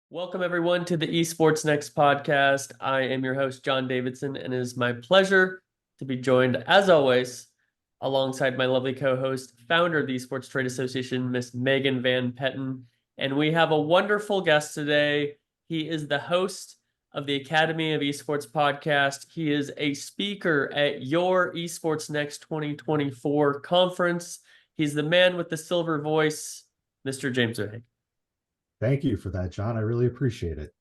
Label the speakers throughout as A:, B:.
A: Welcome, everyone, to the EsportsNext Podcast. I am your host, John Davidson, and it is my pleasure to be joined, as always, alongside my lovely co-host, founder of the Esports Trade Association, Miss Megan Van Petten. And we have a wonderful guest today. He is the host of the Academy of Esports podcast. He is a speaker at your EsportsNext 2024 conference. He's the man with the silver voice, Mr. James O'Hagan.
B: Thank you for that, John. I really appreciate it.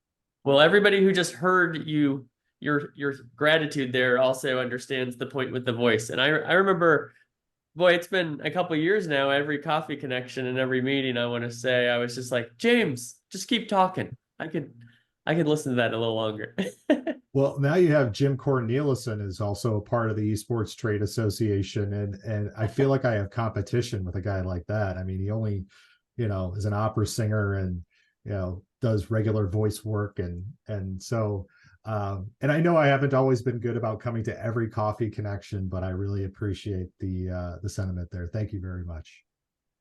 A: Well, everybody who just heard your gratitude there also understands the point with the voice. And I remember, boy, it's been a couple of years now. Every coffee connection and every meeting, I want to say, I was just like, James, just keep talking. I could listen to that a little longer.
B: Well, now you have Jim Corneliuson is also a part of the Esports Trade Association, and I feel like I have competition with a guy like that. I mean, he only is an opera singer and, does regular voice work. And so, and I know I haven't always been good about coming to every coffee connection, but I really appreciate the sentiment there. Thank you very much.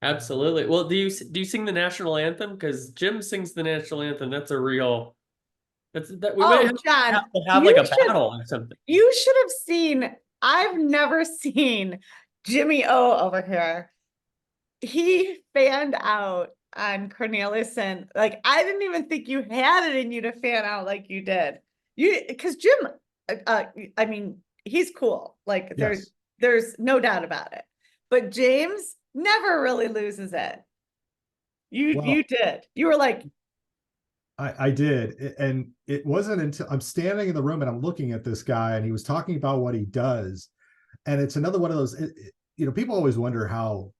A: Absolutely. Well, do you sing the national anthem? Because Jim sings the national anthem. That's a real, we might
C: John,
A: have to have like a battle or something.
C: You should have seen, I've never seen Jimmy O over here. He fanned out on Corneliuson. Like, I didn't even think you had it in you to fan out like you did. Because Jim, I mean, he's cool. Like,
B: Yes.
C: there's no doubt about it. But James never really loses it. You did. You were like,
B: I did. And it wasn't until I'm standing in the room and I'm looking at this guy and he was talking about what he does. And it's another one of those, people always wonder how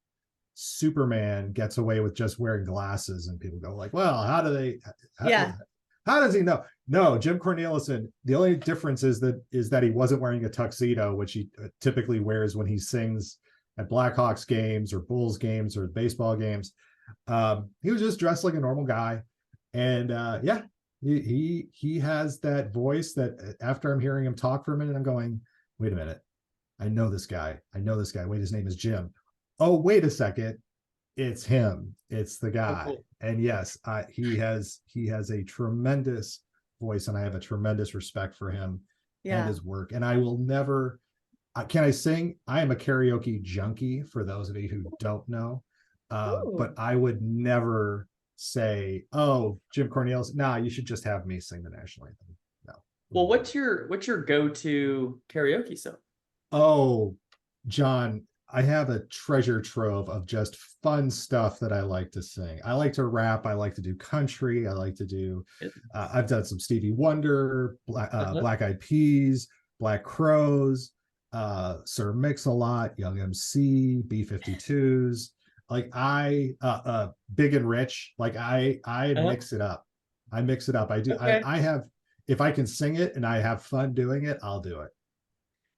B: Superman gets away with just wearing glasses, and people go like, well, how does he know? No, Jim Corneliuson, the only difference is that he wasn't wearing a tuxedo, which he typically wears when he sings at Blackhawks games or Bulls games or baseball games. He was just dressed like a normal guy. And he has that voice that after I'm hearing him talk for a minute, I'm going, wait a minute, I know this guy. Wait, his name is Jim. Oh, wait a second, it's him. It's the guy. Oh, cool. And yes, he has a tremendous voice, and I have a tremendous respect for him and his work. And I will never. Can I sing? I am a karaoke junkie. For those of you who don't know, but I would never say, "Oh, Jim Corneliuson, nah, you should just have me sing the national anthem." No.
A: Well, what's your go-to karaoke song?
B: Oh, John, I have a treasure trove of just fun stuff that I like to sing. I like to rap. I like to do country. I like to do, I've done some Stevie Wonder, Black Eyed Peas, Black Crows, Sir Mix-a-Lot, Young MC, B-52s. Like Big and Rich. Like I mix it up. I mix it up. I do. Okay. I have, if I can sing it and I have fun doing it, I'll do it.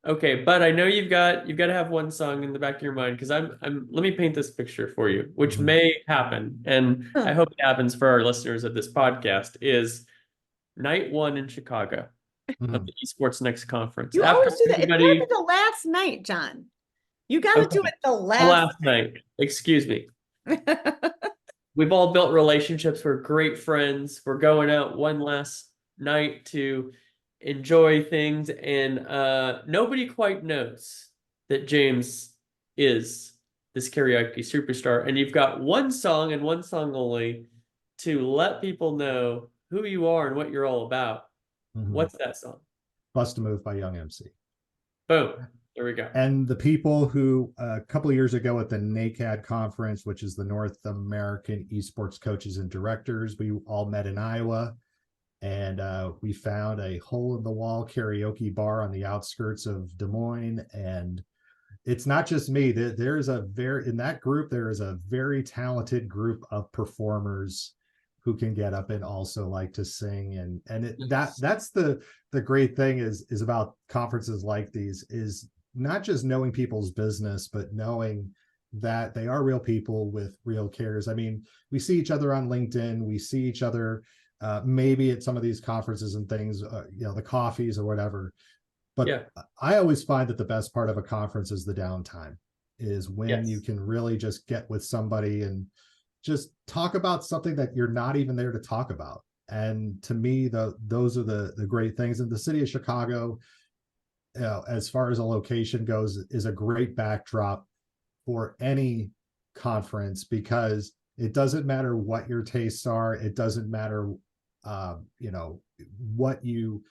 A: Okay, but I know you've got to have one song in the back of your mind, because let me paint this picture for you, which may happen, and I hope it happens for our listeners of this podcast, is night one in Chicago of the EsportsNext conference.
C: You always do that. It happened the last night, John. You got to do it the last
A: night. Excuse me. We've all built relationships. We're great friends. We're going out one last night to enjoy things, and nobody quite knows that James is this karaoke superstar, and you've got one song and one song only to let people know who you are and what you're all about. What's that song?
B: Bust a Move by Young MC.
A: Boom. There we go.
B: And the people who a couple of years ago at the NACAD conference, which is the North American Esports Coaches and Directors, we all met in Iowa. And we found a hole-in-the-wall karaoke bar on the outskirts of Des Moines. And it's not just me. In that group, there is a very talented group of performers who can get up and also like to sing. That's the great thing is about conferences like these, is not just knowing people's business, but knowing that they are real people with real cares. I mean, we see each other on LinkedIn. We see each other maybe at some of these conferences and things, the coffees or whatever. But I always find that the best part of a conference is the downtime, is when you can really just get with somebody and just talk about something that you're not even there to talk about. And to me, those are the great things. And the city of Chicago, as far as a location goes, is a great backdrop for any conference, because it doesn't matter what your tastes are. It doesn't matter, what you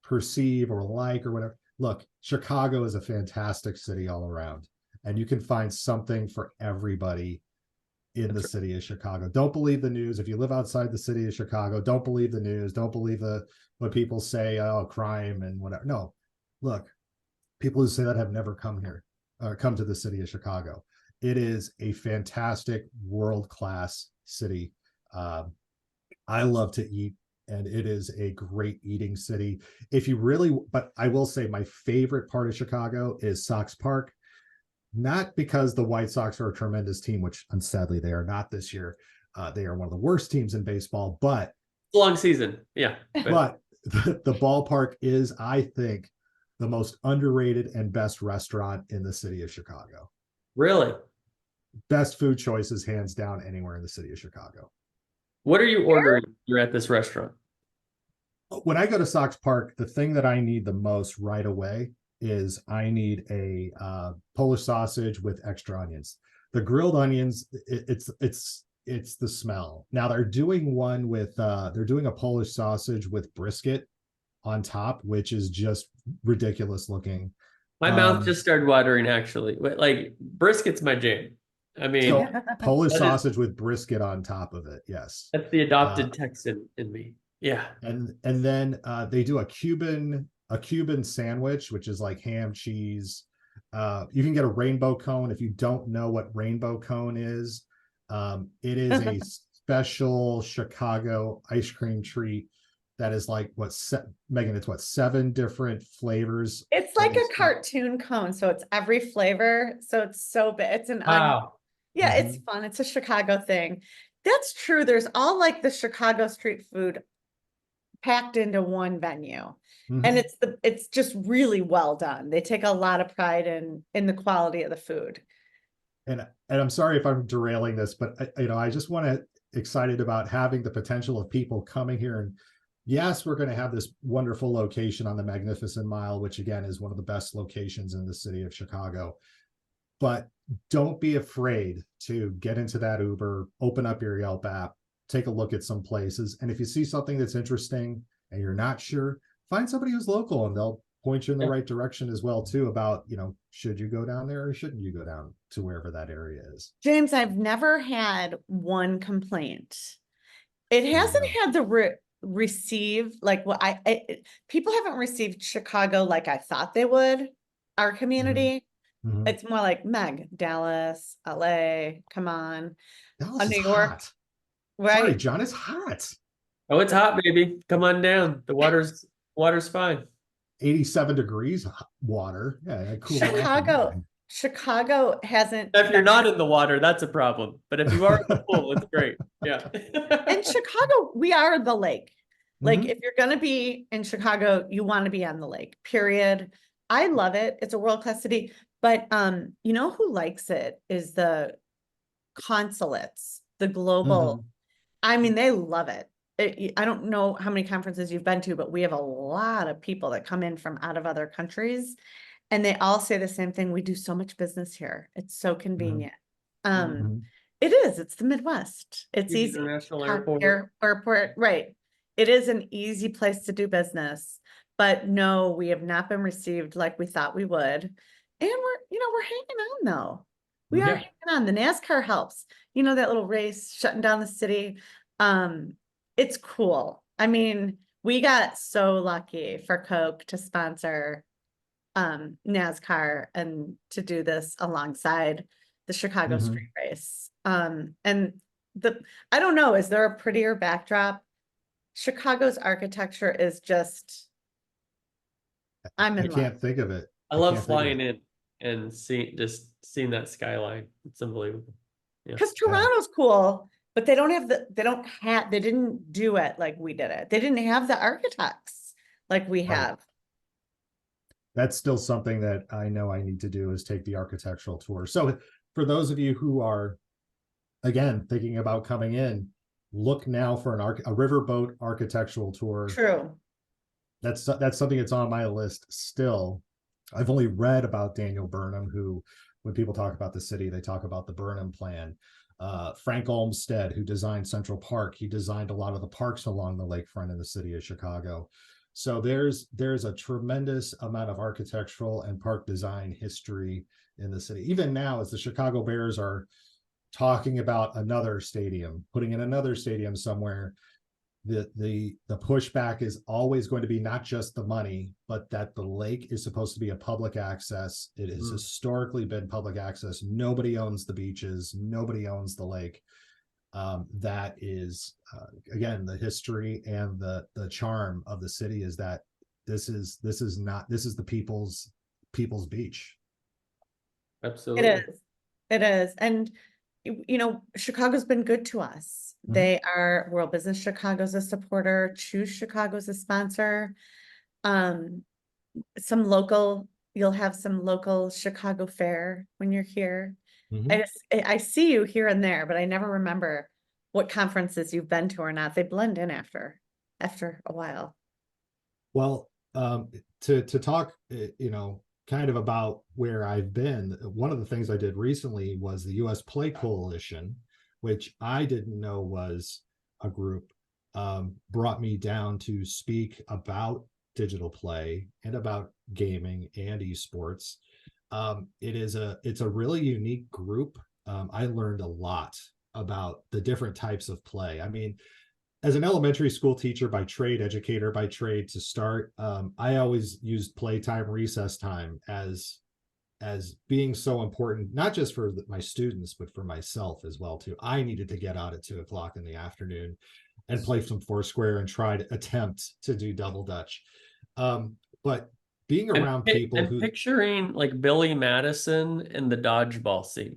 B: perceive or like or whatever. Look, Chicago is a fantastic city all around, and you can find something for everybody in the city of Chicago. Don't believe the news. If you live outside the city of Chicago, don't believe the news. Don't believe what people say, oh, crime and whatever. No, look, people who say that have never come to the city of Chicago. It is a fantastic world-class city. I love to eat, and it is a great eating city. But I will say my favorite part of Chicago is Sox Park. Not because the White Sox are a tremendous team, which sadly they are not this year. They are one of the worst teams in baseball, but
A: long season. Yeah.
B: But the ballpark is, I think, the most underrated and best restaurant in the city of Chicago.
A: Really?
B: Best food choices, hands down, anywhere in the city of Chicago.
A: What are you ordering when you're at this restaurant?
B: When I go to Sox Park, the thing that I need the most right away is I need a Polish sausage with extra onions. The grilled onions, it's the smell. Now they're doing one with they're doing a Polish sausage with brisket on top, which is just ridiculous looking.
A: My mouth just started watering, actually. Like, brisket's my jam. I mean,
B: so Polish sausage with brisket on top of it. Yes,
A: that's the adopted Texan in me. Yeah.
B: And then they do a Cuban sandwich, which is like ham, cheese. You can get a rainbow cone. If you don't know what rainbow cone is, it is a special Chicago ice cream treat that is like Megan, it's 7 different flavors.
C: It's like a cartoon cone, so it's every flavor. So it's so big. It's an
A: wow.
C: Yeah, it's fun. It's a Chicago thing. That's true. There's all like the Chicago street food packed into one venue. And it's just really well done. They take a lot of pride in the quality of the food.
B: And I'm sorry if I'm derailing this, but I just want to excited about having the potential of people coming here. And yes, we're going to have this wonderful location on the Magnificent Mile, which again is one of the best locations in the city of Chicago. But don't be afraid to get into that Uber, open up your Yelp app, take a look at some places. And if you see something that's interesting and you're not sure, find somebody who's local and they'll point you in the right direction as well too, about, should you go down there or shouldn't you go down to wherever that area is.
C: James, I've never had one complaint. It hasn't had the receive, like what people haven't received Chicago like I thought they would, our community. It's more like Dallas, LA, come on.
B: Dallas
C: New
B: is
C: York.
B: Hot.
C: Right.
B: Sorry, John, it's hot.
A: Oh, it's hot, baby. Come on down. The water's fine.
B: 87 degrees water. Yeah, cool.
C: Chicago hasn't.
A: If you're not in the water, that's a problem. But if you are in the pool, it's great. Yeah.
C: In Chicago, we are the lake. Like if you're going to be in Chicago, you want to be on the lake, period. I love it. It's a world-class city. But you know who likes it is the consulates, the global. I mean, they love it. I don't know how many conferences you've been to, but we have a lot of people that come in from out of other countries, and they all say the same thing. We do so much business here. It's so convenient. It is. It's the Midwest. It's easy.
A: International airport.
C: Right. It is an easy place to do business. But no, we have not been received like we thought we would. And we're hanging on though. We are hanging on. The NASCAR helps. That little race shutting down the city. It's cool. I mean, we got so lucky for Coke to sponsor NASCAR and to do this alongside the Chicago street race. And I don't know, is there a prettier backdrop? Chicago's architecture is just, I
B: can't think of it.
C: I
A: love flying in and seeing that skyline. It's unbelievable.
C: Because Toronto's cool, but they didn't do it like we did it. They didn't have the architects like we have.
B: That's still something that I know I need to do, is take the architectural tour. So for those of you who are, again, thinking about coming in, look now for a riverboat architectural tour.
C: True.
B: That's something that's on my list still. I've only read about Daniel Burnham, who, when people talk about the city, they talk about the Burnham plan. Frank Olmsted, who designed Central Park, he designed a lot of the parks along the lakefront in the city of Chicago. So there's a tremendous amount of architectural and park design history in the city. Even now, as the Chicago Bears are talking about another stadium, putting in another stadium somewhere, the pushback is always going to be not just the money, but that the lake is supposed to be a public access. It has historically been public access. Nobody owns the beaches. Nobody owns the lake. That is, again, the history and the charm of the city is that this is the people's beach.
A: Absolutely.
C: It is. And Chicago's been good to us. They are World Business Chicago's a supporter, Choose Chicago's a sponsor. You'll have some local Chicago fare when you're here. I see you here and there, but I never remember what conferences you've been to or not. They blend in after a while.
B: Well, to talk, kind of about where I've been, one of the things I did recently was the U.S. Play Coalition, which I didn't know was a group, brought me down to speak about digital play and about gaming and esports. It's a really unique group. I learned a lot about the different types of play. I mean, as an elementary school teacher by trade, educator by trade to start, I always used playtime, recess time as being so important, not just for my students, but for myself as well too. I needed to get out at 2:00 in the afternoon and play some Foursquare and try to attempt to do double dutch. But being around people who
A: picturing like Billy Madison in the dodgeball scene.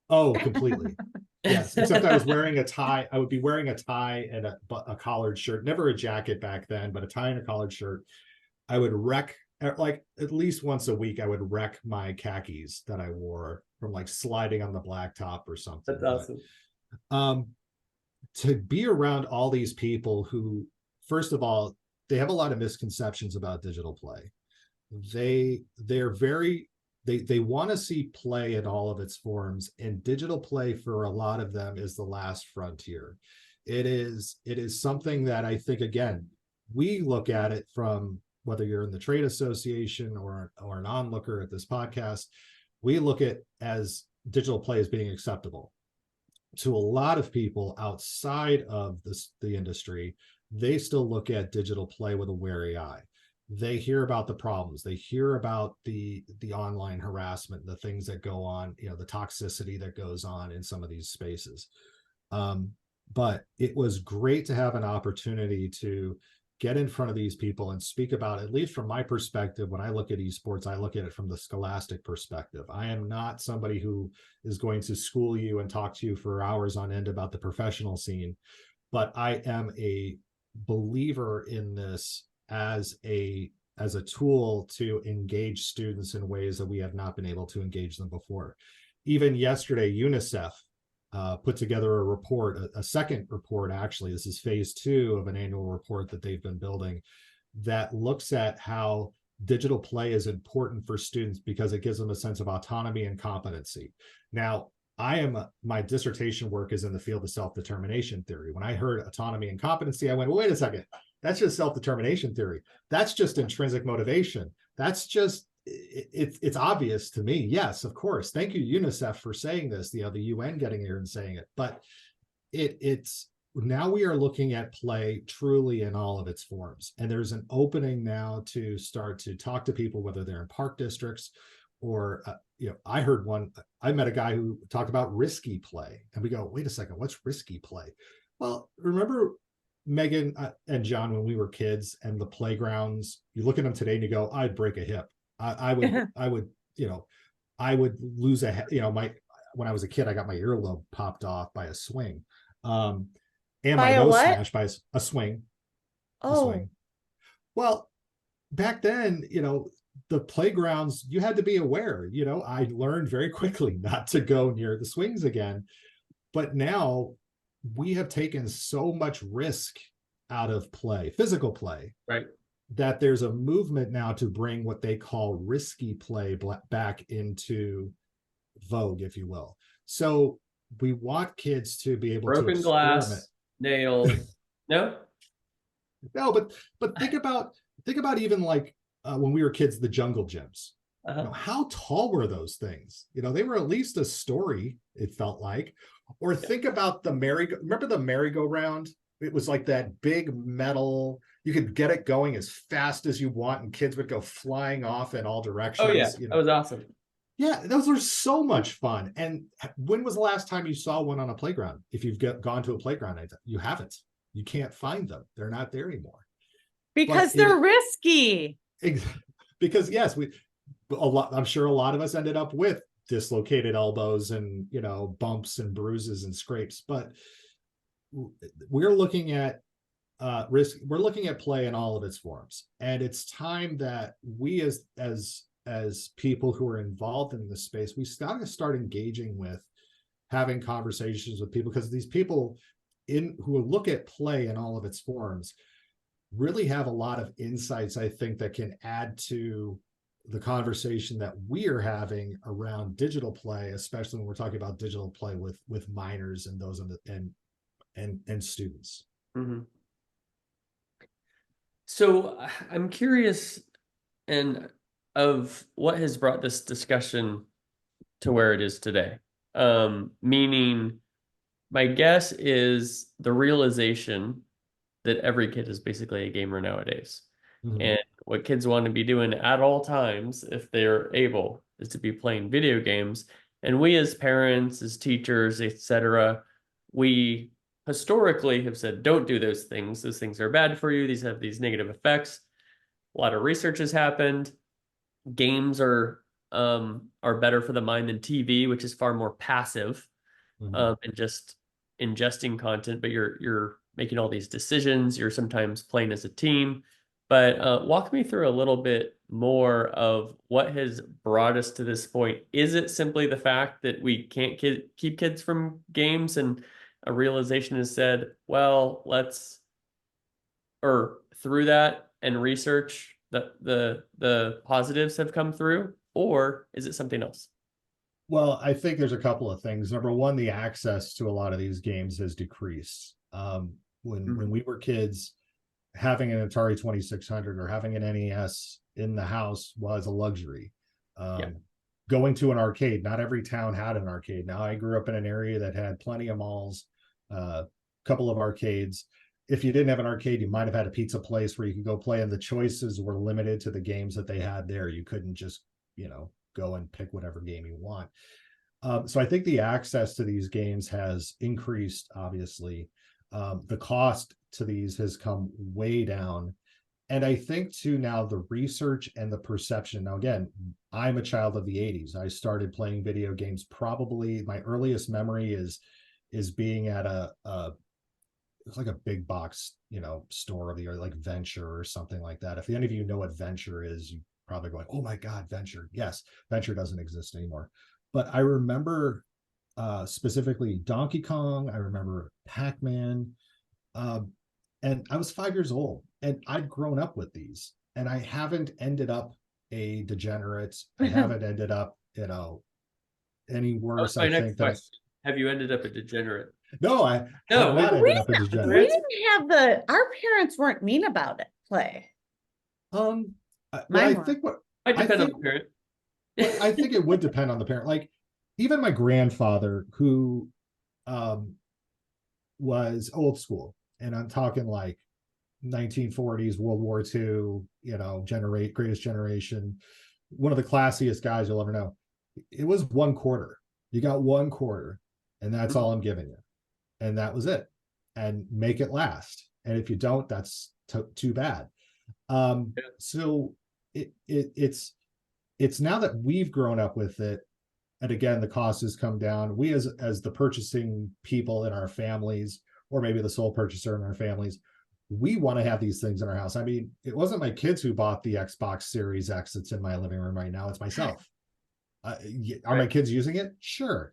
B: Oh, completely. Yes, except I was wearing a tie. I would be wearing a tie and a collared shirt, never a jacket back then, but a tie and a collared shirt. I would wreck, like at least once a week, I would wreck my khakis that I wore from like sliding on the blacktop or something.
A: That's awesome.
B: To be around all these people who, first of all, they have a lot of misconceptions about digital play. They want to see play in all of its forms, and digital play for a lot of them is the last frontier. It is something that I think, again, we look at it from, whether you're in the trade association or an onlooker at this podcast, we look at as digital play as being acceptable. To a lot of people outside of the industry, they still look at digital play with a wary eye. They hear about the problems. They hear about the online harassment, the things that go on, the toxicity that goes on in some of these spaces. But it was great to have an opportunity to get in front of these people and speak about, at least from my perspective, when I look at esports, I look at it from the scholastic perspective. I am not somebody who is going to school you and talk to you for hours on end about the professional scene, but I am a believer in this as a tool to engage students in ways that we have not been able to engage them before. Even yesterday, UNICEF put together a report, a second report, actually. This is phase 2 of an annual report that they've been building that looks at how digital play is important for students because it gives them a sense of autonomy and competency. Now, my dissertation work is in the field of self-determination theory. When I heard autonomy and competency, I went, well, wait a second, that's just self-determination theory. That's just intrinsic motivation. That's just, it's obvious to me. Yes, of course. Thank you, UNICEF, for saying this, the UN getting here and saying it. But it's now we are looking at play truly in all of its forms. And there's an opening now to start to talk to people, whether they're in park districts or, I met a guy who talked about risky play. And we go, wait a second, what's risky play? Well, remember Megan and John, when we were kids and the playgrounds, you look at them today and you go, I'd break a hip. I would lose when I was a kid, I got my earlobe popped off by a swing. And my nose smashed by a swing.
C: Oh,
B: a swing. Well, back then, the playgrounds, you had to be aware. I learned very quickly not to go near the swings again. But now we have taken so much risk out of play, physical play,
A: Right.
B: that there's a movement now to bring what they call risky play back into vogue, if you will. So we want kids to be able to
A: Broken
B: experiment.
A: glass, nails. No?
B: No, but think about even like when we were kids, the jungle gyms. How tall were those things? They were at least a story, it felt like. Or think about the remember the merry-go-round? It was like that big metal, you could get it going as fast as you want, and kids would go flying off in all directions.
A: Oh yeah, that was awesome.
B: Yeah, those were so much fun. And when was the last time you saw one on a playground? If you've gone to a playground, you haven't. You can't find them. They're not there anymore.
C: Because they're risky.
B: Because yes, I'm sure a lot of us ended up with dislocated elbows and bumps and bruises and scrapes. But we're looking at risk. We're looking at play in all of its forms, and it's time that we as people who are involved in this space, we got to start engaging with having conversations with people, because these people who look at play in all of its forms really have a lot of insights, I think, that can add to the conversation that we are having around digital play, especially when we're talking about digital play with minors and those and students.
A: Mm-hmm. So I'm curious of what has brought this discussion to where it is today. Meaning, my guess is the realization that every kid is basically a gamer nowadays. Mm-hmm. And what kids want to be doing at all times, if they're able, is to be playing video games. And we as parents, as teachers, etc., we historically have said, don't do those things. Those things are bad for you. These have these negative effects. A lot of research has happened. Games are better for the mind than TV, which is far more passive, and just ingesting content, but you're making all these decisions. You're sometimes playing as a team. But walk me through a little bit more of what has brought us to this point. Is it simply the fact that we can't keep kids from games, and a realization has said, well, through that and research that the positives have come through, or is it something else?
B: Well, I think there's a couple of things. Number one, the access to a lot of these games has decreased. When we were kids, having an Atari 2600 or having an NES in the house was a luxury. Going to an arcade, not every town had an arcade. Now, I grew up in an area that had plenty of malls, a couple of arcades. If you didn't have an arcade, you might have had a pizza place where you could go play, and the choices were limited to the games that they had there. You couldn't just, go and pick whatever game you want. So I think the access to these games has increased, obviously. The cost to these has come way down. And I think too, now the research and the perception. Now, again, I'm a child of the 80s. I started playing video games. Probably my earliest memory is being at it's like a big box, store of the year, like Venture or something like that. If any of you know what Venture is, you probably going, oh my God, Venture. Yes, Venture doesn't exist anymore. But I remember specifically Donkey Kong. I remember Pac-Man. And I was 5 years old, and I'd grown up with these, and I haven't ended up a degenerate. I haven't ended up, any worse.
A: I think that have you ended up a degenerate?
B: No, I have not ended up a degenerate.
C: We didn't have our parents weren't mean about it. Play.
B: I think
A: I depend on the parent.
B: I think it would depend on the parent. Like, even my grandfather, who was old school, and I'm talking like 1940s, World War II, greatest generation, one of the classiest guys you'll ever know. It was 1 quarter. You got 1 quarter, and that's all I'm giving you. And that was it. And make it last. And if you don't, that's too bad. So it's now that we've grown up with it, and again, the cost has come down. We as the purchasing people in our families, or maybe the sole purchaser in our families, we want to have these things in our house. I mean, it wasn't my kids who bought the Xbox Series X that's in my living room right now. It's myself. Are my kids using it? Sure.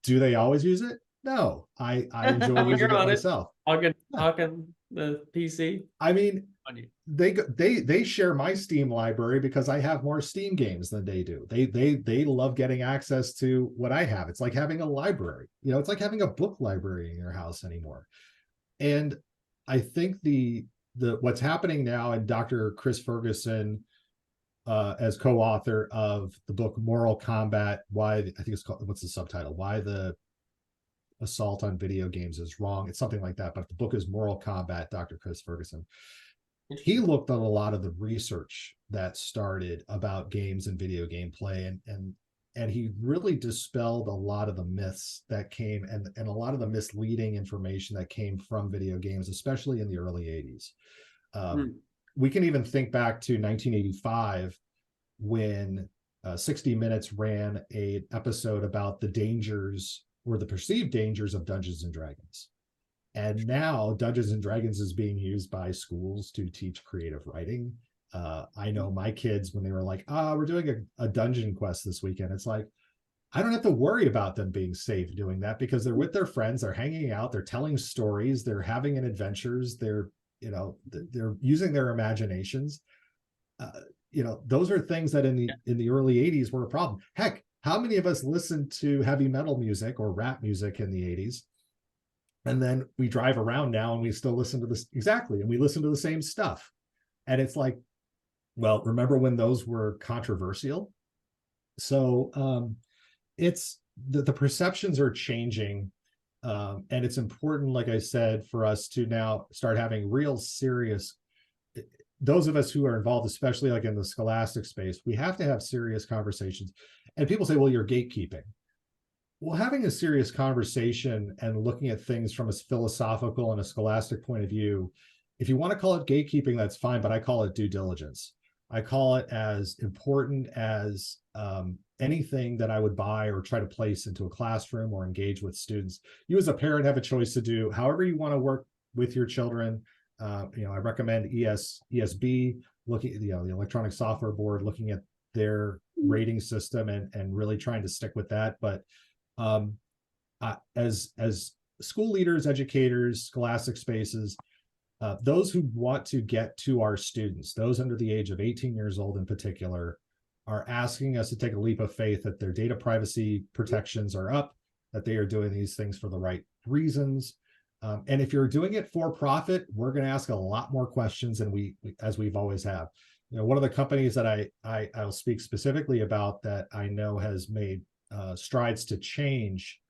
B: Do they always use it? No, I enjoy using
A: You're
B: it
A: on it.
B: myself.
A: Talking,
B: Yeah.
A: talking the PC.
B: I mean,
A: On you.
B: they share my Steam library because I have more Steam games than they do. They love getting access to what I have. It's like having a library. It's like having a book library in your house anymore. And I think the what's happening now, and Dr. Chris Ferguson, as co-author of the book Moral Combat, why I think it's called, what's the subtitle? Why the assault on video games is wrong. It's something like that. But the book is Moral Combat, Dr. Chris Ferguson. He looked at a lot of the research that started about games and video game play, and he really dispelled a lot of the myths that came, and a lot of the misleading information that came from video games, especially in the early 80s. We can even think back to 1985 when 60 Minutes ran an episode about the dangers, or the perceived dangers, of Dungeons and Dragons. And now Dungeons and Dragons is being used by schools to teach creative writing. I know my kids, when they were like, we're doing a dungeon quest this weekend, it's like, I don't have to worry about them being safe doing that, because they're with their friends, they're hanging out, they're telling stories, they're having adventures, they're using their imaginations. Those are things that in the early 80s were a problem. Heck, how many of us listened to heavy metal music or rap music in the 80s? And then we drive around now and we still listen to this. Exactly. And we listen to the same stuff. And it's like, well, remember when those were controversial? So it's the perceptions are changing. And it's important, like I said, for us to now start having real serious, those of us who are involved, especially like in the scholastic space, we have to have serious conversations. And people say, well, you're gatekeeping. Well, having a serious conversation and looking at things from a philosophical and a scholastic point of view, if you want to call it gatekeeping, that's fine, but I call it due diligence. I call it as important as anything that I would buy or try to place into a classroom or engage with students. You as a parent have a choice to do however you want to work with your children. I recommend ESB, looking at the Electronic Software Board, looking at their rating system and really trying to stick with that. But as school leaders, educators, scholastic spaces, those who want to get to our students, those under the age of 18 years old in particular, are asking us to take a leap of faith that their data privacy protections are up, that they are doing these things for the right reasons. And if you're doing it for profit, we're going to ask a lot more questions than as we've always have. One of the companies that I'll speak specifically about that I know has made strides to change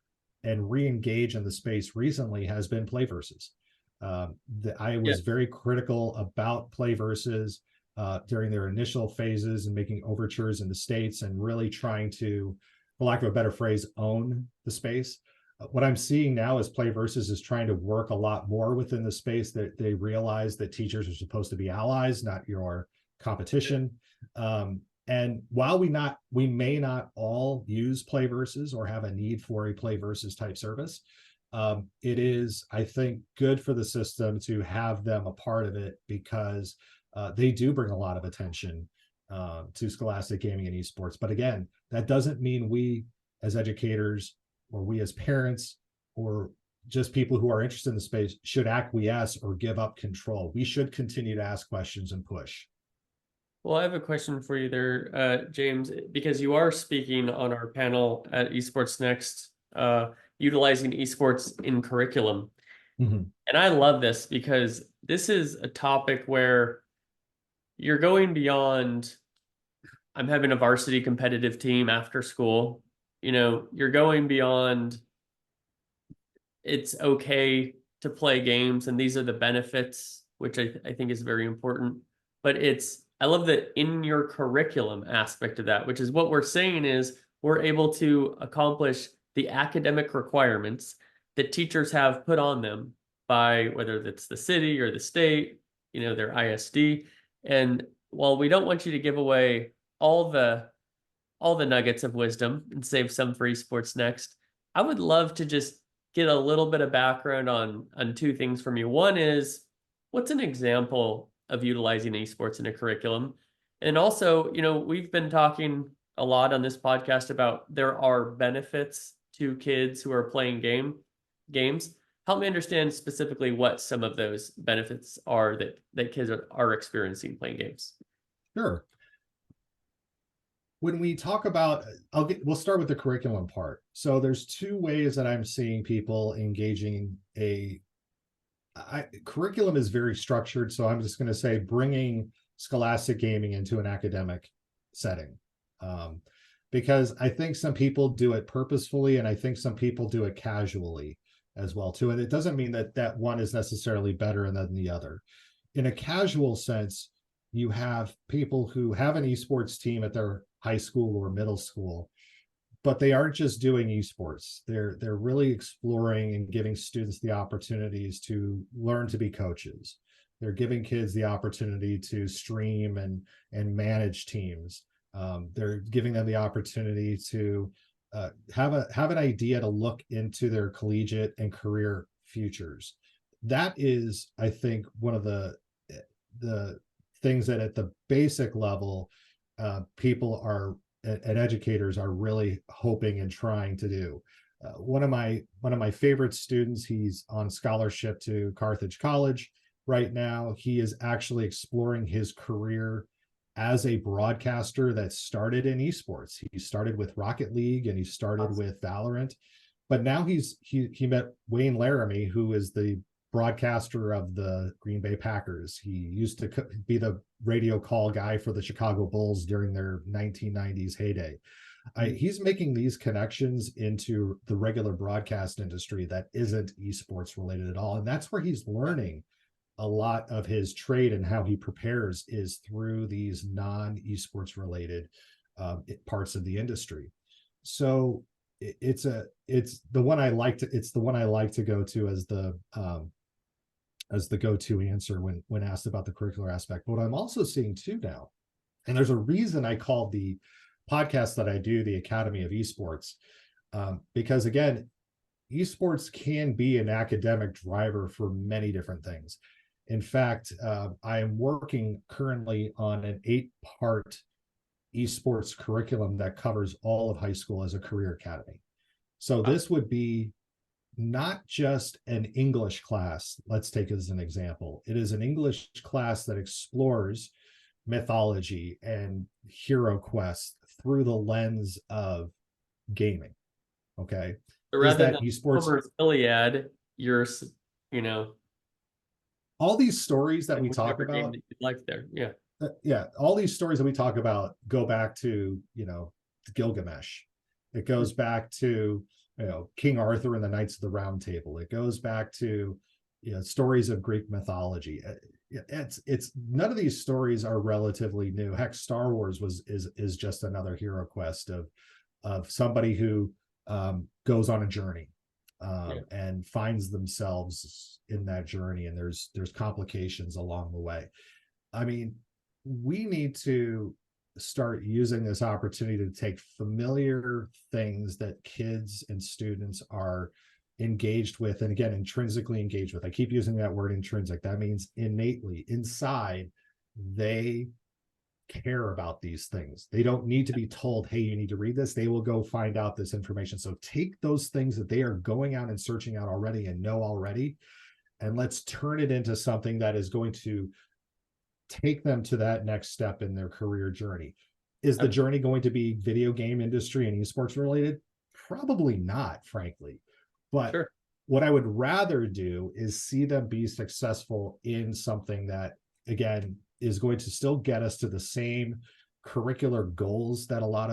B: and re-engage in the space recently has been Playverses. I was very critical about Playverses during their initial phases and making overtures in the States and really trying to, for lack of a better phrase, own the space. What I'm seeing now is Playverses is trying to work a lot more within the space, that they realize that teachers are supposed to be allies, not your competition. And while we may not all use Playverses or have a need for a Playverses type service, it is, I think, good for the system to have them a part of it, because they do bring a lot of attention to scholastic gaming and esports. But again, that doesn't mean we as educators or we as parents or just people who are interested in the space should acquiesce or give up control. We should continue to ask questions and push.
A: Well, I have a question for you there, James, because you are speaking on our panel at Esports Next, utilizing esports in curriculum. And I love this because this is a topic where you're going beyond, I'm having a varsity competitive team after school. You're going beyond, it's okay to play games and these are the benefits, which I think is very important. But I love the in your curriculum aspect of that, which is what we're saying is we're able to accomplish the academic requirements that teachers have put on them by whether it's the city or the state, their ISD. And while we don't want you to give away all the nuggets of wisdom and save some for Esports Next, I would love to just get a little bit of background on two things from you. One is, what's an example of utilizing esports in a curriculum? And also, we've been talking a lot on this podcast about there are benefits to kids who are playing game. games. Help me understand specifically what some of those benefits are that kids are experiencing playing games.
B: Sure. When we talk about, we'll start with the curriculum part. So there's two ways that I'm seeing people engaging curriculum is very structured. So I'm just going to say bringing scholastic gaming into an academic setting. Because I think some people do it purposefully, and I think some people do it casually as well too. And it doesn't mean that one is necessarily better than the other. In a casual sense, you have people who have an esports team at their high school or middle school, but they aren't just doing esports. They're really exploring and giving students the opportunities to learn to be coaches. They're giving kids the opportunity to stream and manage teams. They're giving them the opportunity to have an idea to look into their collegiate and career futures. That is, I think, one of the things that at the basic level, people are and educators are really hoping and trying to do. One of my favorite students, he's on scholarship to Carthage College right now. He is actually exploring his career as a broadcaster that started in esports. He started with Rocket League and he started with Valorant, but now he met Wayne Laramie, who is the broadcaster of the Green Bay Packers. He used to be the radio call guy for the Chicago Bulls during their 1990s heyday. He's making these connections into the regular broadcast industry that isn't esports related at all. And that's where he's learning a lot of his trade, and how he prepares is through these non-esports related parts of the industry. So it's the one I like to go to as the go-to answer when asked about the curricular aspect. But what I'm also seeing too now, and there's a reason I call the podcast that I do the Academy of Esports, because again, esports can be an academic driver for many different things. In fact, I am working currently on an 8-part esports curriculum that covers all of high school as a career academy. So this would be not just an English class. Let's take it as an example. It is an English class that explores mythology and hero quest through the lens of gaming. Okay.
A: So rather than esports Iliad, you're,
B: all these stories that we talk about,
A: like there,
B: all these stories that we talk about go back to Gilgamesh. It goes back to King Arthur and the Knights of the Round Table. It goes back to stories of Greek mythology. It's none of these stories are relatively new. Heck, Star Wars is just another hero quest of somebody who goes on a journey and finds themselves in that journey, and there's complications along the way. I mean, we need to start using this opportunity to take familiar things that kids and students are engaged with, and again, intrinsically engaged with. I keep using that word intrinsic. That means innately inside they care about these things. They don't need to be told, hey, you need to read this. They will go find out this information. So take those things that they are going out and searching out already and know already, and let's turn it into something that is going to take them to that next step in their career journey. Is the journey going to be video game industry and esports related? Probably not, frankly. But sure, what I would rather do is see them be successful in something that, again, is going to still get us to the same curricular goals that a lot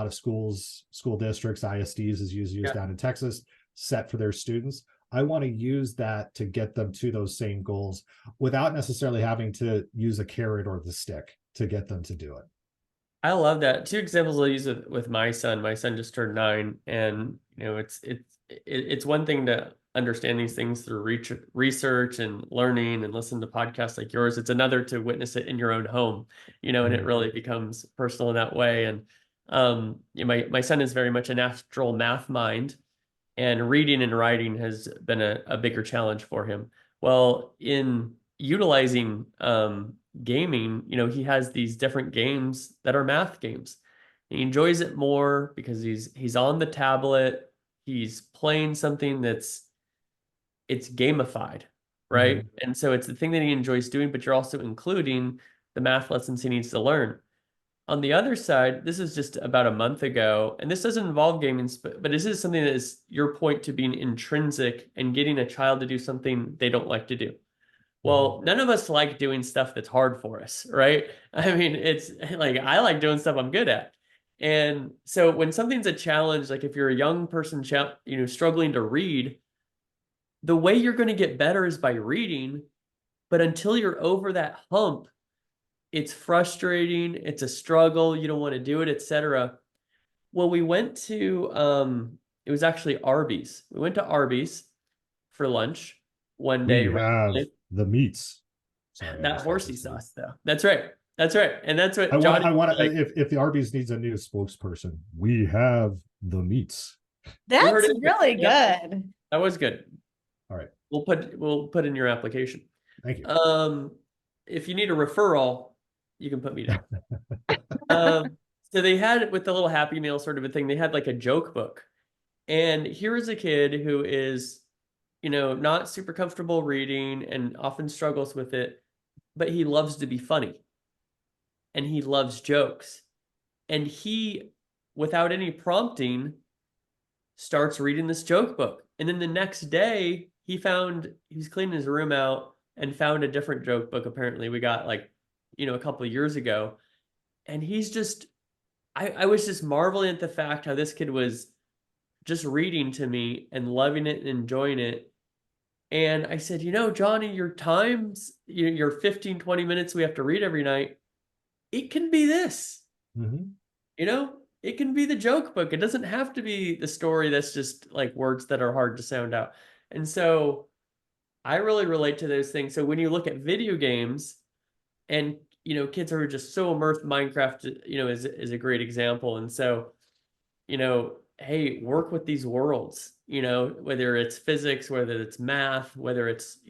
B: of schools, school districts, ISDs, as used down in Texas, set for their students. I want to use that to get them to those same goals without necessarily having to use a carrot or the stick to get them to do it.
A: I love that. Two examples I'll use with my son. My son just turned 9, and it's one thing to understand these things through research and learning and listen to podcasts like yours. It's another to witness it in your own home, and it really becomes personal in that way. And my son is very much a natural math mind, and reading and writing has been a bigger challenge for him. Well, in utilizing gaming, he has these different games that are math games. He enjoys it more because he's on the tablet. He's playing something that's it's gamified, right? And so it's the thing that he enjoys doing, but you're also including the math lessons he needs to learn. On the other side, this is just about a month ago, and this doesn't involve gaming, but this is something that is your point to being intrinsic and getting a child to do something they don't like to do. Well, none of us like doing stuff that's hard for us, right? I mean, it's like I like doing stuff I'm good at. And so when something's a challenge, like if you're a young person, struggling to read, the way you're going to get better is by reading. But until you're over that hump, it's frustrating, it's a struggle, you don't want to do it, etc. Well, we went to it was actually Arby's. We went to Arby's for lunch one day.
B: We have the meats.
A: Sorry, that horsey sauce, though. That's right. That's right. And that's what
B: I want to, like, if the Arby's needs a new spokesperson, we have the meats.
C: That's really good.
A: That was good.
B: All right.
A: We'll put in your application.
B: Thank you.
A: If you need a referral, you can put me down. So they had, with the little Happy Meal sort of a thing, they had like a joke book. And here is a kid who is, not super comfortable reading and often struggles with it, but he loves to be funny. And he loves jokes. And he, without any prompting, starts reading this joke book. And then the next day, he's cleaning his room out and found a different joke book. Apparently we got a couple of years ago. And he's just, I was just marveling at the fact how this kid was just reading to me and loving it and enjoying it. And I said, Johnny, your times, your 15, 20 minutes we have to read every night, it can be this. It can be the joke book. It doesn't have to be the story that's just like words that are hard to sound out. And so I really relate to those things. So when you look at video games and, kids are just so immersed, Minecraft, is a great example. And so, hey, work with these worlds, whether it's physics, whether it's math, whether it's,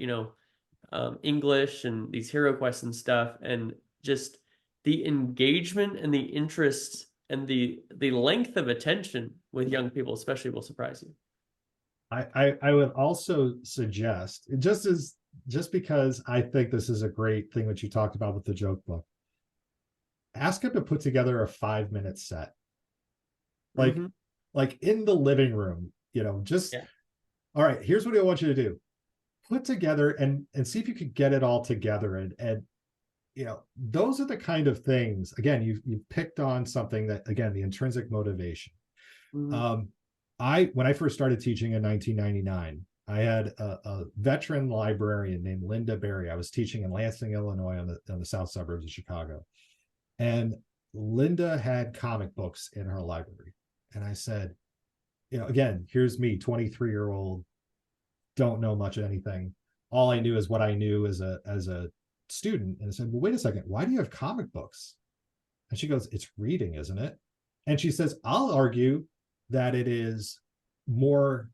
A: English and these hero quests and stuff, and just the engagement and the interest and the length of attention with young people especially will surprise you.
B: I would also suggest, just because I think this is a great thing that you talked about with the joke book, ask him to put together a 5-minute set. Like in the living room, all right, here's what I want you to do. Put together and see if you could get it all together. And those are the kind of things, again, you picked on something that, again, the intrinsic motivation. When I first started teaching in 1999, I had a veteran librarian named Linda Berry. I was teaching in Lansing, Illinois, on the south suburbs of Chicago. And Linda had comic books in her library. And I said, again, here's me, 23-year-old, don't know much of anything. All I knew is what I knew as a student. And I said, well, wait a second, why do you have comic books? And she goes, it's reading, isn't it? And she says, I'll argue that it is more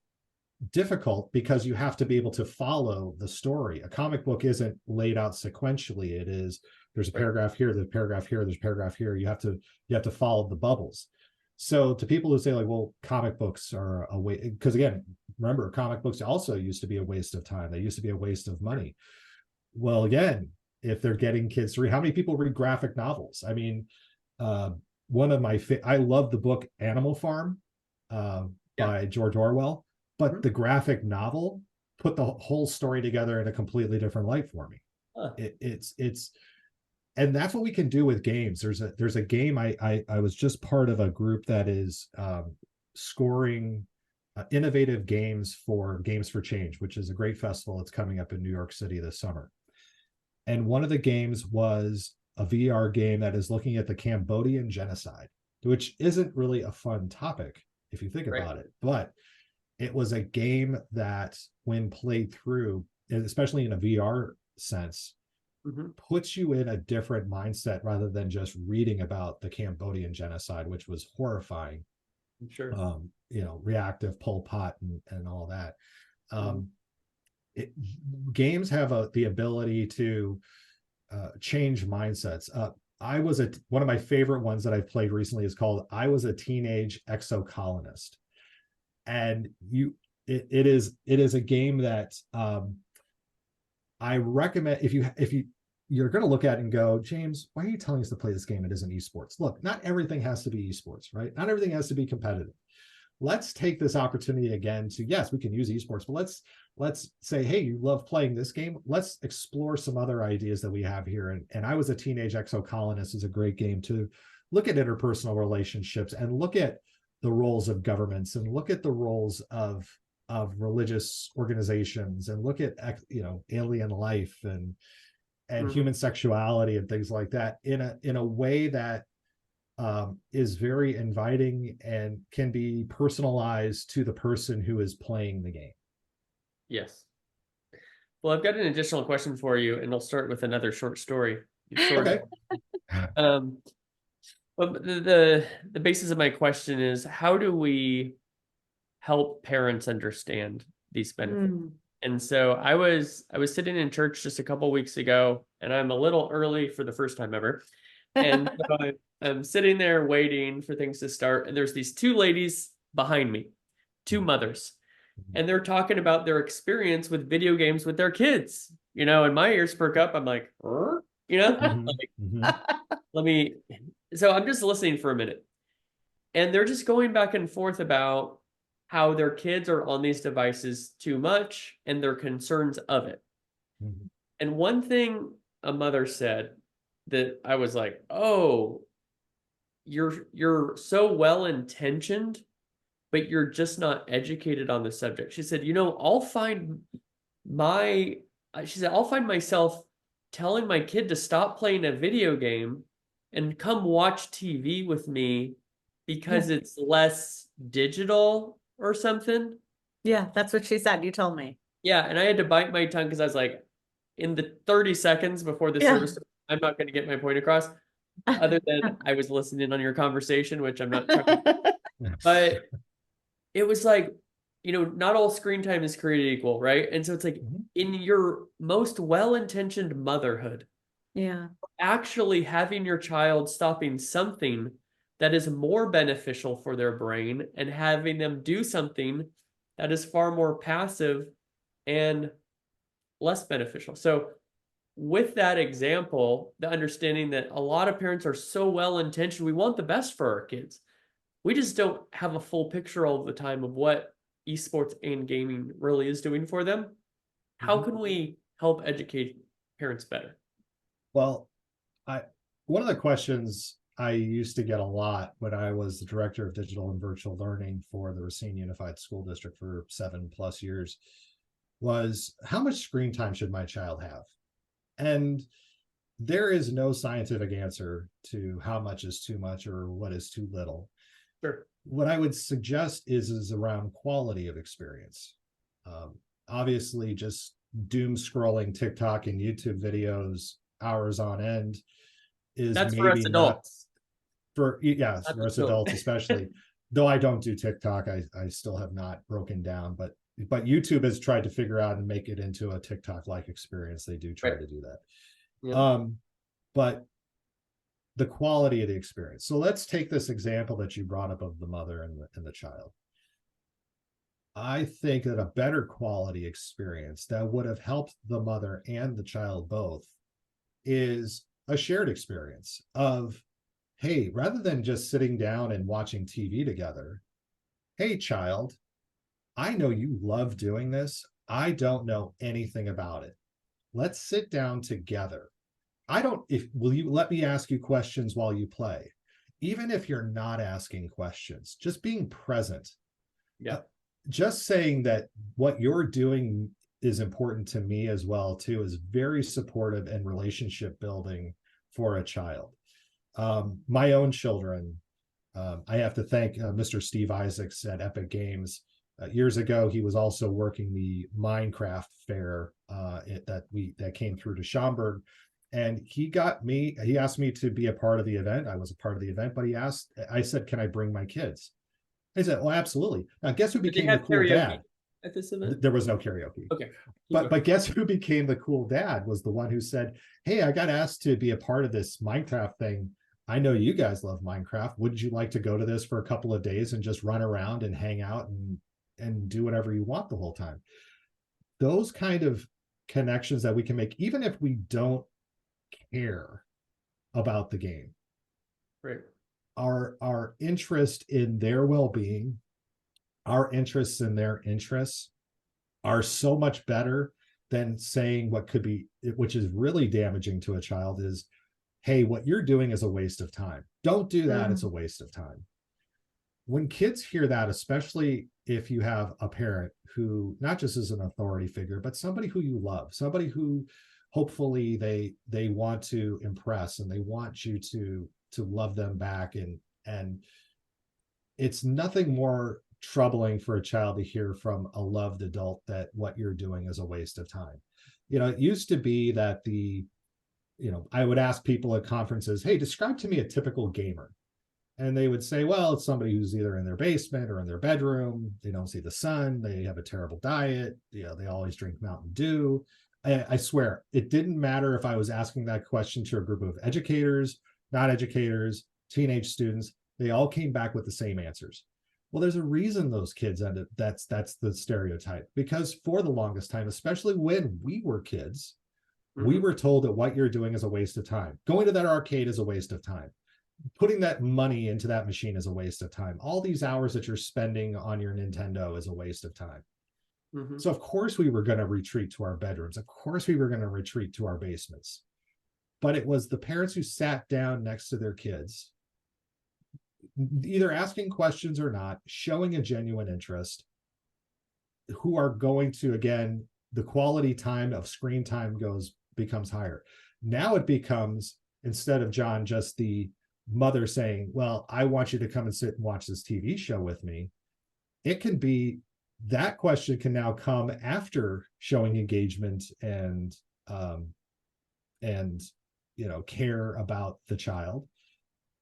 B: difficult because you have to be able to follow the story. A comic book isn't laid out sequentially. It is, there's a paragraph here, there's a paragraph here, there's a paragraph here. You have to follow the bubbles. So to people who say like, well, comic books are a way, because again, remember, comic books also used to be a waste of time. They used to be a waste of money. Well, again, if they're getting kids to read, how many people read graphic novels? I mean, one of my, I love the book Animal Farm by George Orwell, but the graphic novel put the whole story together in a completely different light for me. It's and that's what we can do with games. There's a game I was just part of a group that is scoring innovative games for Games for Change, which is a great festival. It's coming up in New York City this summer. And one of the games was a VR game that is looking at the Cambodian genocide, which isn't really a fun topic if you think about it. But it was a game that, when played through, especially in a VR sense, puts you in a different mindset rather than just reading about the Cambodian genocide, which was horrifying.
A: Sure.
B: Reactive Pol Pot and all that. Games have the ability to change mindsets. One of my favorite ones that I've played recently is called I Was a Teenage Exocolonist. And it is a game that I recommend if you're going to look at it and go, James, why are you telling us to play this game? It isn't esports. Look, not everything has to be esports, right? Not everything has to be competitive. Let's take this opportunity again to, yes, we can use esports, but let's say, hey, you love playing this game. Let's explore some other ideas that we have here. And I Was a Teenage Exocolonist is a great game to look at interpersonal relationships and look at the roles of governments and look at the roles of religious organizations and look at, alien life and human sexuality and things like that in a way that is very inviting and can be personalized to the person who is playing the game.
A: Yes. Well, I've got an additional question for you, and I'll start with another short story.
B: Okay.
A: But the basis of my question is, how do we help parents understand these benefits? And so I was sitting in church just a couple weeks ago, and I'm a little early for the first time ever. And so I'm sitting there waiting for things to start, and there's these two ladies behind me, two mothers, and they're talking about their experience with video games with their kids, and my ears perk up. I'm like, so I'm just listening for a minute, and they're just going back and forth about how their kids are on these devices too much and their concerns of it. And one thing a mother said that I was like, oh, you're so well-intentioned, but you're just not educated on the subject. She said, I'll find myself telling my kid to stop playing a video game and come watch TV with me because it's less digital or something.
C: Yeah, that's what she said. You told me.
A: Yeah, and I had to bite my tongue because I was like, in the 30 seconds before the service, I'm not going to get my point across, other than I was listening on your conversation, which I'm not trying to. But it was like, not all screen time is created equal, right? And so it's like, in your most well-intentioned motherhood, actually having your child stopping something that is more beneficial for their brain and having them do something that is far more passive and less beneficial. So with that example, the understanding that a lot of parents are so well-intentioned, we want the best for our kids. We just don't have a full picture all the time of what esports and gaming really is doing for them. How can we help educate parents better?
B: Well, one of the questions I used to get a lot when I was the director of digital and virtual learning for the Racine Unified School District for 7+ years was, how much screen time should my child have? And there is no scientific answer to how much is too much or what is too little.
A: Sure.
B: What I would suggest is around quality of experience. Obviously, just doom scrolling TikTok and YouTube videos hours on end is
A: that's
B: maybe
A: for us adults.
B: For us adults especially. Though I don't do TikTok, I still have not broken down, but YouTube has tried to figure out and make it into a TikTok-like experience. They do try to do that. Yeah. But the quality of the experience. So let's take this example that you brought up of the mother and the child. I think that a better quality experience that would have helped the mother and the child both is a shared experience of, hey, rather than just sitting down and watching TV together, hey, child, I know you love doing this. I don't know anything about it. Let's sit down together. Will you let me ask you questions while you play? Even if you're not asking questions, just being present.
A: Yeah.
B: Just saying that what you're doing is important to me as well, too, is very supportive and relationship building for a child. My own children, I have to thank Mr. Steve Isaacs at Epic Games. Years ago, he was also working the Minecraft fair that came through to Schaumburg. And he asked me to be a part of the event. I was a part of the event, but I said, can I bring my kids? I said, well, absolutely. Now, guess who became the cool dad?
A: At this event?
B: There was no karaoke.
A: Okay.
B: But guess who became the cool dad was the one who said, hey, I got asked to be a part of this Minecraft thing. I know you guys love Minecraft. Would you like to go to this for a couple of days and just run around and hang out and do whatever you want the whole time. Those kind of connections that we can make, even if we don't care about the game,
A: Right.
B: Our interest in their well-being, our interests in their interests are so much better than saying what could be, which is really damaging to a child, is, hey, what you're doing is a waste of time. Don't do that. It's a waste of time. When kids hear that, especially if you have a parent who not just is an authority figure, but somebody who you love, somebody who hopefully they want to impress and they want you to love them back, and it's nothing more troubling for a child to hear from a loved adult that what you're doing is a waste of time. It used to be that I would ask people at conferences, hey, describe to me a typical gamer. And they would say, well, it's somebody who's either in their basement or in their bedroom. They don't see the sun. They have a terrible diet. They always drink Mountain Dew. I swear, it didn't matter if I was asking that question to a group of educators, not educators, teenage students. They all came back with the same answers. Well, there's a reason those kids ended. That's the stereotype, because for the longest time, especially when we were kids, we were told that what you're doing is a waste of time. Going to that arcade is a waste of time. Putting that money into that machine is a waste of time. All these hours that you're spending on your Nintendo is a waste of time. So of course we were going to retreat to our bedrooms. Of course we were going to retreat to our basements. But it was the parents who sat down next to their kids, either asking questions or not, showing a genuine interest, who are going to, again, the quality time of screen time becomes higher. Now it becomes, instead of John, just the mother saying, well, I want you to come and sit and watch this TV show with me. It can be, that question can now come after showing engagement and care about the child.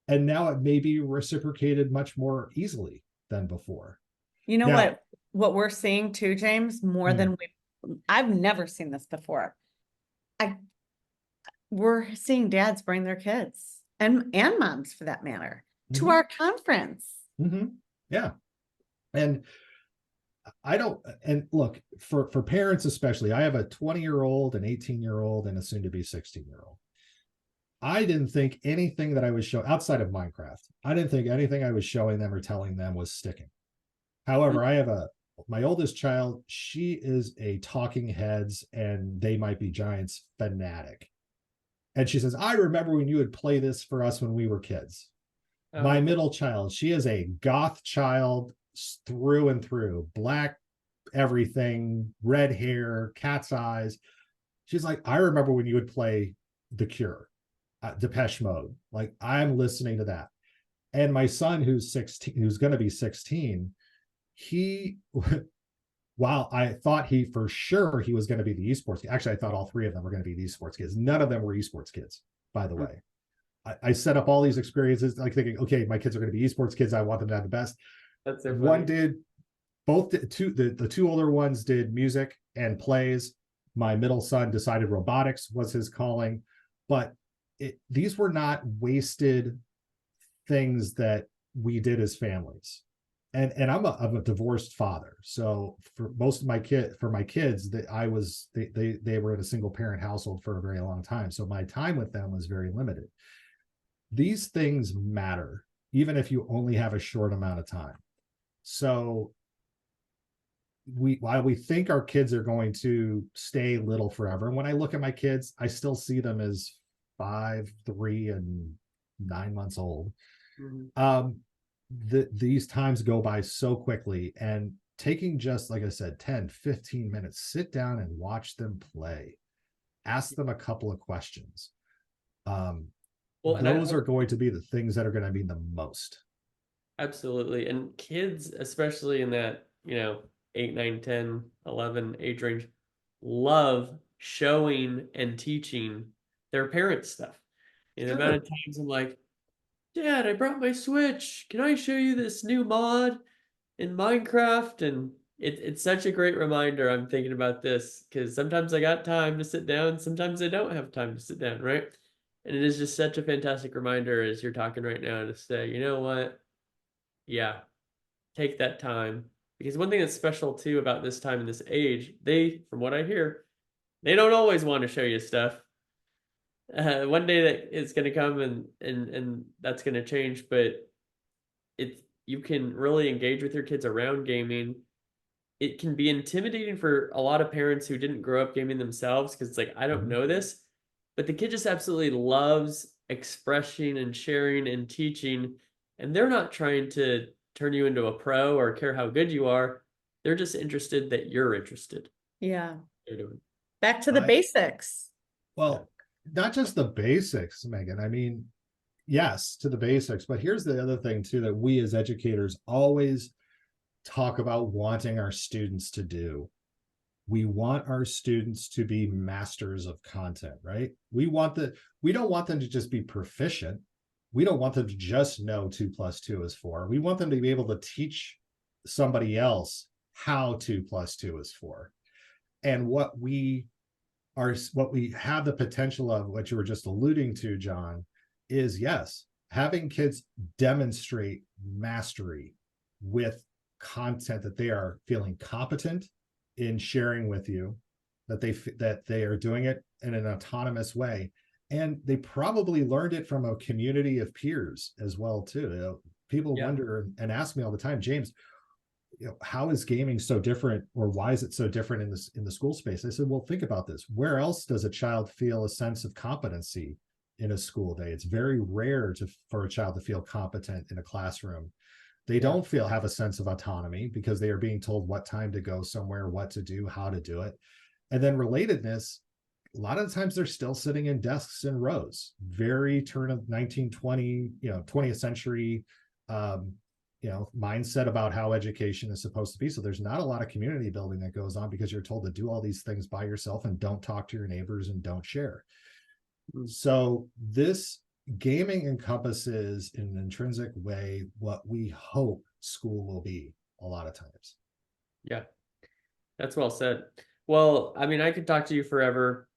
B: And now it may be reciprocated much more easily than before.
C: What we're seeing too, James, more than I've never seen this before. We're seeing dads bring their kids and moms, for that matter, to our conference.
B: Yeah. And look, for parents especially, I have a 20-year-old, an 18-year-old, and a soon-to-be 16-year-old. I didn't think anything that I was showing outside of Minecraft, I didn't think anything I was showing them or telling them was sticking. However, I have my oldest child, she is a Talking Heads and They Might Be Giants fanatic. And she says, I remember when you would play this for us when we were kids. My middle child, she is a goth child through and through, black everything, red hair, cat's eyes. She's like, I remember when you would play The Cure, Depeche Mode. Like, I'm listening to that. And my son, who's 16, who's going to be 16, he, while I thought he for sure he was going to be the esports, actually I thought all three of them were going to be the esports kids. None of them were esports kids, by the way. I set up all these experiences like thinking, okay, my kids are going to be esports kids. I want them to have the best.
A: That's so
B: one did both. The two older ones did music and plays. My middle son decided robotics was his calling, but these were not wasted things that we did as families. And I'm a divorced father, so for most of my kids, they were in a single parent household for a very long time, so my time with them was very limited. These things matter, even if you only have a short amount of time. So while we think our kids are going to stay little forever, and when I look at my kids, I still see them as 5, 3, and 9 months old. These times go by so quickly, and taking just, like I said, 10, 15 minutes, sit down and watch them play, ask them a couple of questions. Those are going to be the things that are going to mean the most.
A: Absolutely. And kids, especially in that, 8, 9, 10, 11 age range, love showing and teaching their parents stuff. The amount of times I'm like, Dad, I brought my Switch. Can I show you this new mod in Minecraft? And it's such a great reminder. I'm thinking about this because sometimes I got time to sit down. Sometimes I don't have time to sit down, right? And it is just such a fantastic reminder as you're talking right now to say, you know what? Yeah, take that time Because one thing that's special too about this time and this age, from what I hear, they don't always want to show you stuff. One day that it's going to come and that's going to change, but you can really engage with your kids around gaming. It can be intimidating for a lot of parents who didn't grow up gaming themselves, because it's like, I don't know this, but the kid just absolutely loves expressing and sharing and teaching, and they're not trying to turn you into a pro or care how good you are. They're just interested that you're interested.
C: Yeah.
A: They're doing.
C: Back to the basics.
B: Well, not just the basics, Megan. I mean, yes, to the basics, but here's the other thing too, that we as educators always talk about wanting our students to do. We want our students to be masters of content, right? We don't want them to just be proficient. We don't want them to just know 2 + 2 is 4. We want them to be able to teach somebody else how 2 + 2 is 4. And what we have the potential of, what you were just alluding to, John, is yes, having kids demonstrate mastery with content that they are feeling competent in sharing with you, that they are doing it in an autonomous way, and they probably learned it from a community of peers as well too. People wonder and ask me all the time, James, how is gaming so different, or why is it so different in the school space? I said, well, think about this. Where else does a child feel a sense of competency in a school day? It's very rare for a child to feel competent in a classroom. They don't have a sense of autonomy, because they are being told what time to go somewhere, what to do, how to do it. And then relatedness, a lot of the times they're still sitting in desks in rows, very turn of 1920, 20th century, mindset about how education is supposed to be. So there's not a lot of community building that goes on, because you're told to do all these things by yourself and don't talk to your neighbors and don't share. So this gaming encompasses in an intrinsic way what we hope school will be a lot of times.
A: Yeah, that's well said. Well, I mean, I could talk to you forever,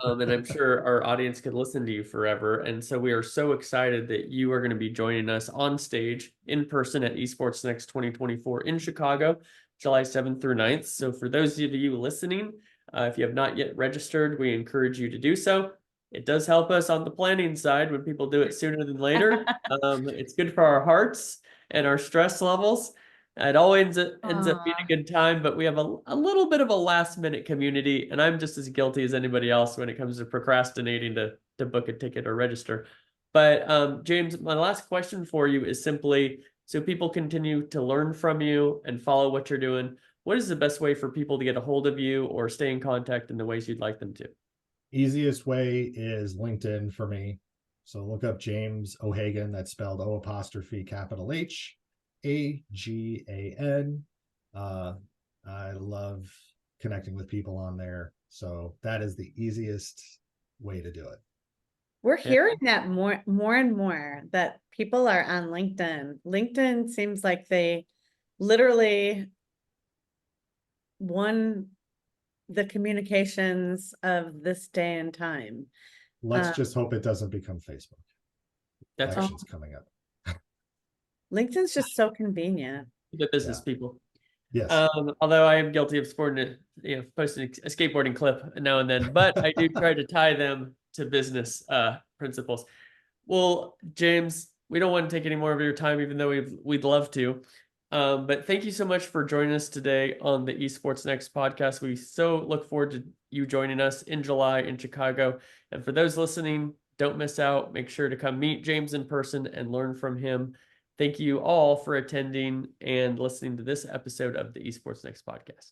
A: and I'm sure our audience could listen to you forever. And so we are so excited that you are going to be joining us on stage in person at EsportsNext 2024 in Chicago, July 7th through 9th. So for those of you listening, if you have not yet registered, we encourage you to do so. It does help us on the planning side when people do it sooner than later. It's good for our hearts and our stress levels. It always ends up being a good time, but we have a little bit of a last minute community, and I'm just as guilty as anybody else when it comes to procrastinating to book a ticket or register. But James, my last question for you is simply, so people continue to learn from you and follow what you're doing, what is the best way for people to get a hold of you or stay in contact in the ways you'd like them to?
B: Easiest way is LinkedIn for me. So look up James O'Hagan. That's spelled O''Hagan. I love connecting with people on there. So that is the easiest way to do it.
C: We're hearing that more and more, that people are on LinkedIn. LinkedIn seems like they literally won the communications of this day and time.
B: Let's just hope it doesn't become Facebook.
A: That's
B: Election's coming up.
C: LinkedIn's just so convenient.
A: The business people.
B: Yes.
A: Although I am guilty of posting a skateboarding clip now and then, but I do try to tie them to business principles. Well, James, we don't want to take any more of your time, even though we'd love to. But thank you so much for joining us today on the Esports Next podcast. We so look forward to you joining us in July in Chicago. And for those listening, don't miss out. Make sure to come meet James in person and learn from him. Thank you all for attending and listening to this episode of the Esports Next podcast.